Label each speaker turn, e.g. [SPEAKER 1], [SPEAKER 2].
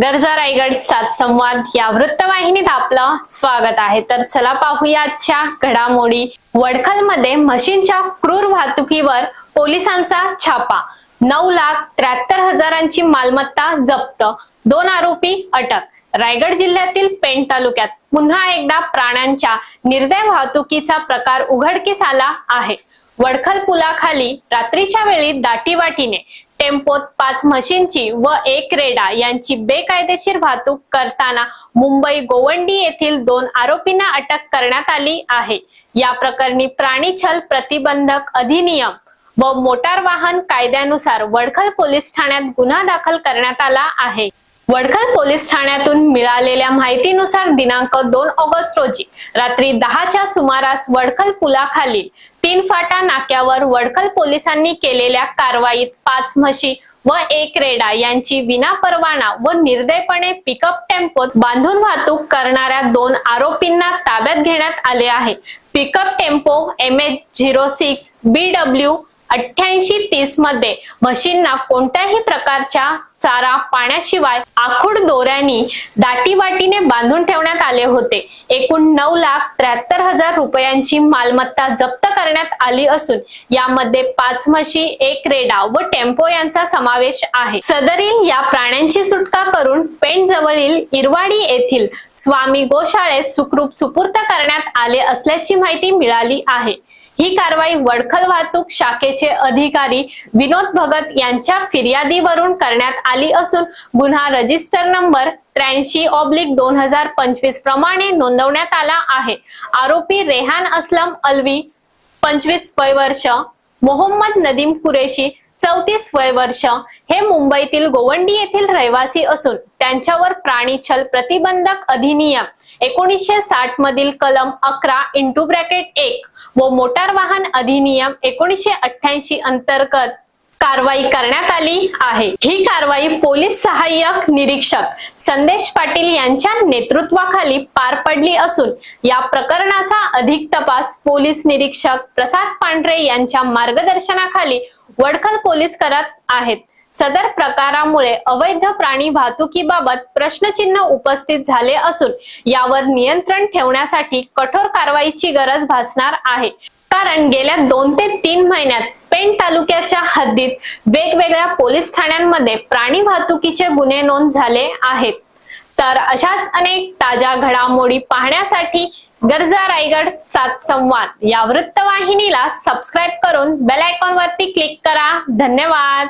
[SPEAKER 1] गरजा रायगड सात संवाद या वृत्तवाहिनीत आपलं स्वागत आहे। तर चला पाहूया आजच्या घडामोडी। वडखलमध्ये म्हशींच्या क्रूर वाहतुकीवर पोलिसांचा छापा। 9,73,000ची मालमत्ता जप्त, 2 आरोपी अटक। रायगड जिल्ह्यातील पेण तालुक्यात पुन्हा एकदा प्राण्यांच्या निर्दय वाहतुकीचा प्रकार उघडकीस आला आहे। वडखल पुलाखाली रात्रीच्या वेळी दाटीवाटीने टेम्पोत 5 म्हशींची व 1 रेडा यांची बेकायदेशीर वाहतूक करताना मुंबई गोवंडी येथील 2 आरोपींना अटक करण्यात आली आहे। या प्रकरणी प्राणी छल प्रतिबंधक अधिनियम व मोटार वाहन कायद्यानुसार वडखल पोलीस ठाण्यात गुन्हा दाखल करण्यात आला आहे। वडखल पोलीस ठाण्यातून मिळालेल्या माहितीनुसार दिनांक 2 ऑगस्ट रोजी रात्री 10च्या सुमारास वडखल पुलाखालील 3 फाटा नाक्यावर वडखल पोलिसांनी केलेल्या कारवाईत 5 म्हशी व 1 रेडा यांची विनापरवाना व निर्दयपणे पिकअप टेम्पोत बांधून वाहतूक करणाऱ्या 2 आरोपींना ताब्यात घेण्यात आले आहे। पिकअप टेम्पो MH06 BW 8830 मध्ये म्हशींना कोणत्याही प्रकारच्या चारा पाण्याशिवाय आखूड दोऱ्यांनी दाटीवाटीने बांधून ठेवण्यात आले होते। एकूण 9,73,000 रुपयांची मालमत्ता जप्त करण्यात आली असून यामध्ये 5 म्हशी, 1 रेडा व टेम्पो यांचा समावेश आहे। सदरील या प्राण्यांची सुटका करून पेण जवळील इरवाडी येथील स्वामी गोशाळेत सुखरूप सुपूर्त करण्यात आले असल्याची माहिती मिळाली आहे। ही कारवाई वडखल वाहतूक शाखेचे अधिकारी विनोद भगत यांच्या फिर्यादीवरून करण्यात आली असून गुन्हा रजिस्टर नंबर 83/2025 प्रमाणे नोंदवण्यात आला आहे। आरोपी रेहान असलम अलवी 25 वय वर्ष, मोहम्मद नदीम कुरेशी 34 वय वर्ष हे मुंबईतील गोवंडी येथील रहिवासी असून त्यांच्यावर प्राणी छल प्रतिबंधक अधिनियम 1960 मधील कलम 11(1) व मोटार वाहन अधिनियम 1988 अंतर्गत कारवाई करण्यात आली आहे। ही कारवाई पोलीस सहाय्यक निरीक्षक संदेश पाटील यांच्या नेतृत्वाखाली पार पडली असून या प्रकरणाचा अधिक तपास पोलीस निरीक्षक प्रसाद पांढरे यांच्या मार्गदर्शनाखाली वडखल पोलीस करत आहेत। सदर प्रकारामुळे अवैध प्राणी वाहतुकीबाबत प्रश्नचिन्ह उपस्थित झाले असून यावर नियंत्रण ठेवण्यासाठी कठोर कारवाईची गरज भासणार आहे। कारण गेल्या 2 ते 3 महिन्यात पेण तालुक्याच्या हद्दीत वेगवेगळ्या पोलीस ठाण्यांमध्ये प्राणी वाहतुकीचे गुन्हे नोंद झाले आहेत। तर अशाच अनेक ताज्या घडामोडी पाहण्यासाठी गरजा रायगड सात संवाद या वृत्तवाहिनीला सबस्क्राइब करून बेल आयकॉन वरती क्लिक करा। धन्यवाद।